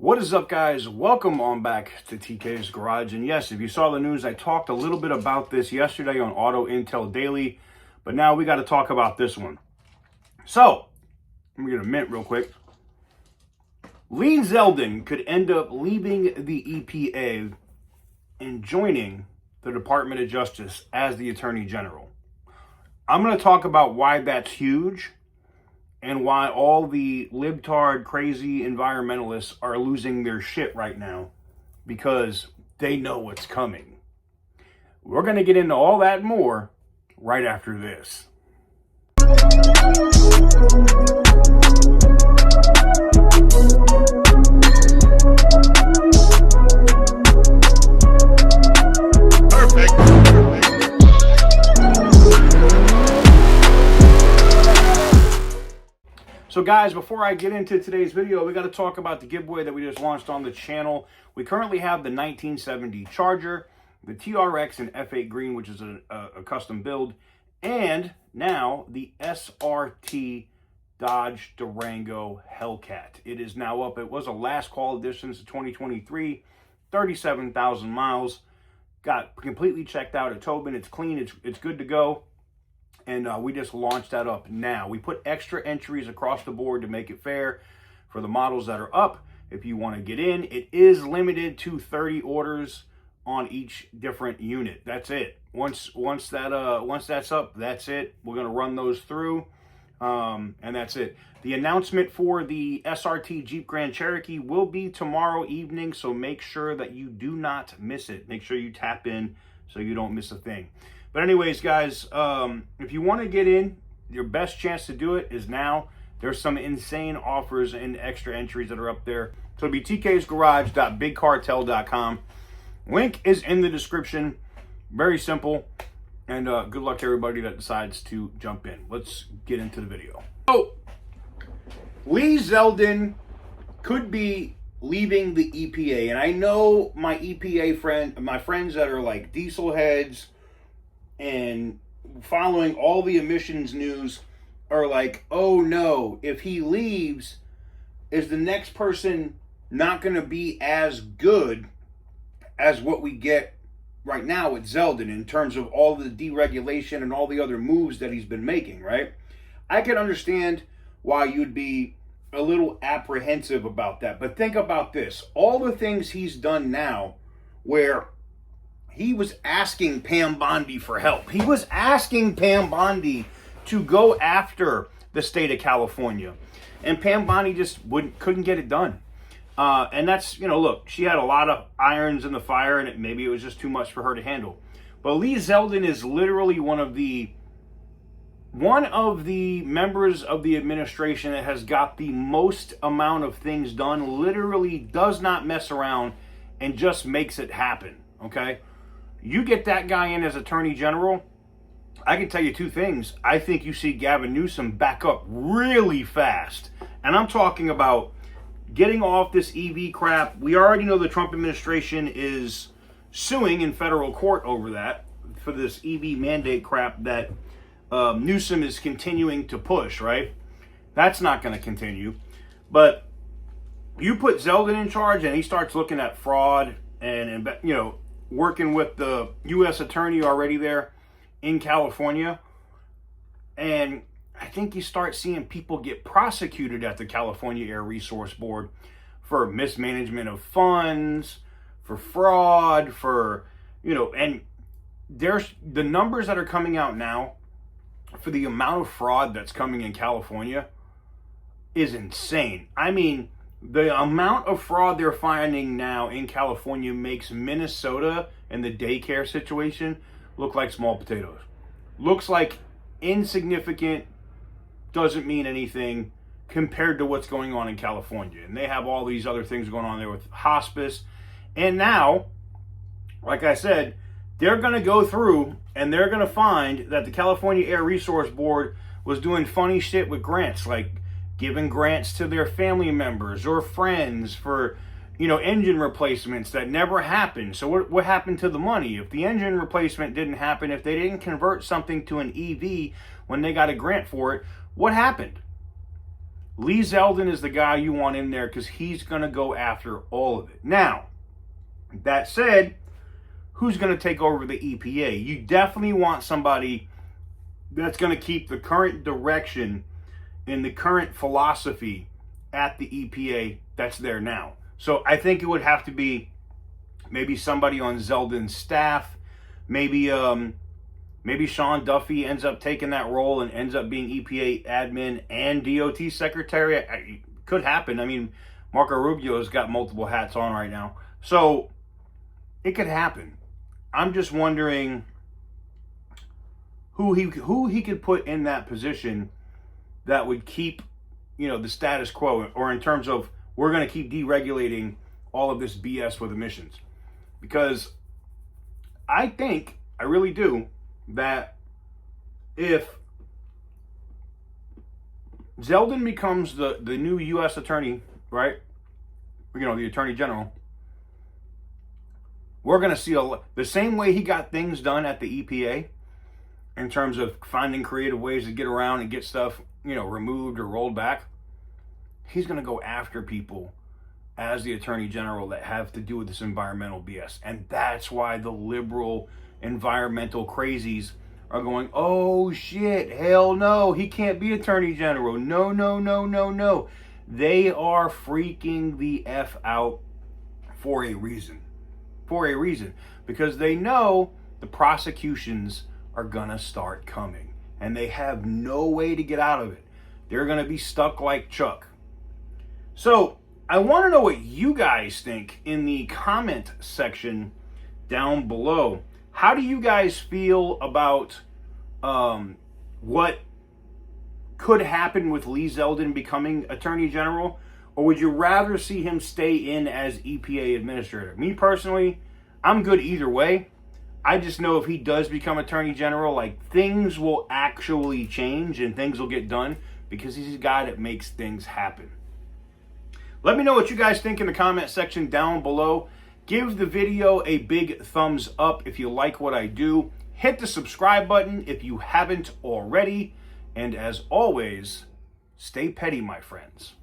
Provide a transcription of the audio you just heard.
What is up, guys? Welcome on back to TK's Garage. And yes, if you saw the news, I talked a little bit about this yesterday on Auto Intel Daily, but now we got to talk about this one. So, let me get a mint real quick. Lee Zeldin could end up leaving the EPA and joining the Department of Justice as the Attorney General. I'm going to talk about why that's huge and why all the libtard, crazy environmentalists are losing their shit right now because they know what's coming. We're going to get into all that and more right after this. So guys, before I get into today's video, we got to talk about the giveaway that we just launched on the channel. We currently have the 1970 Charger, the TRX in F8 green, which is a custom build, and now the SRT Dodge Durango Hellcat. It is now up. It was a last call edition since 2023, 37,000 miles. Got completely checked out at Tobin. It's clean. It's good to go. And we just launched that up now. We put extra entries across the board to make it fair for the models that are up. If you want to get in, it is limited to 30 orders on each different unit. That's it. Once that's up, that's it. We're going to run those through, and that's it. The announcement for the SRT Jeep Grand Cherokee will be tomorrow evening, so make sure that you do not miss it. Make sure you tap in so you don't miss a thing. But anyways, guys, if you want to get in, your best chance to do it is now. There's some insane offers and extra entries that are up there. So it'll be tk'sgarage.bigcartel.com. Link is in the description. Very simple. And good luck to everybody that decides to jump in. Let's get into the video. So, Lee Zeldin could be leaving the EPA. And I know my EPA my friends that are like diesel heads and following all the emissions news are like, oh no, if he leaves, is the next person not going to be as good as what we get right now with Zeldin in terms of all the deregulation and all the other moves that he's been making, right? I can understand why you'd be a little apprehensive about that, but think about this. All the things he's done now where he was asking Pam Bondi for help. He was asking Pam Bondi to go after the state of California. And Pam Bondi just couldn't get it done. And that's, look, she had a lot of irons in the fire, and maybe it was just too much for her to handle. But Lee Zeldin is literally one of the members of the administration that has got the most amount of things done, literally does not mess around, and just makes it happen, okay? You get that guy in as Attorney General, I can tell you two things. I think you see Gavin Newsom back up really fast. And I'm talking about getting off this EV crap. We already know the Trump administration is suing in federal court over that, for this EV mandate crap that Newsom is continuing to push, right? That's not going to continue. But you put Zeldin in charge and he starts looking at fraud and working with the U.S. attorney already there in California. And I think you start seeing people get prosecuted at the California Air Resource Board for mismanagement of funds, for fraud, and there's the numbers that are coming out now for the amount of fraud that's coming in California is insane. I mean, the amount of fraud they're finding now in California makes Minnesota and the daycare situation look like small potatoes. Looks like insignificant, doesn't mean anything compared to what's going on in California. And they have all these other things going on there with hospice. And now, like I said, they're going to go through and they're going to find that the California Air Resource Board was doing funny shit with grants, like giving grants to their family members or friends for, engine replacements that never happened. So what happened to the money? If the engine replacement didn't happen, if they didn't convert something to an EV when they got a grant for it, what happened? Lee Zeldin is the guy you want in there because he's going to go after all of it. Now, that said, who's going to take over the EPA? You definitely want somebody that's going to keep the current direction and the current philosophy at the EPA that's there now. So I think it would have to be maybe somebody on Zeldon's staff. Maybe Sean Duffy ends up taking that role and ends up being EPA admin and DOT secretary. It could happen. I mean, Marco Rubio's got multiple hats on right now. So it could happen. I'm just wondering who he could put in that position that would keep, the status quo, or in terms of we're going to keep deregulating all of this BS with emissions. Because I really do, that if Zeldin becomes the new U.S. attorney, right? The attorney general, we're going to see the same way he got things done at the EPA in terms of finding creative ways to get around and get stuff, removed or rolled back. He's going to go after people as the attorney general that have to do with this environmental BS. And that's why the liberal environmental crazies are going, oh shit, hell no, he can't be attorney general. No, no, no, no, no. They are freaking the F out for a reason. For a reason. Because they know the prosecutions are gonna start coming. And they have no way to get out of it. They're gonna be stuck like Chuck. So, I want to know what you guys think in the comment section down below. How do you guys feel about what could happen with Lee Zeldin becoming Attorney General? Or would you rather see him stay in as EPA Administrator? Me personally, I'm good either way. I just know if he does become Attorney General, things will actually change and things will get done because he's a guy that makes things happen. Let me know what you guys think in the comment section down below. Give the video a big thumbs up if you like what I do. Hit the subscribe button if you haven't already. And as always, stay petty, my friends.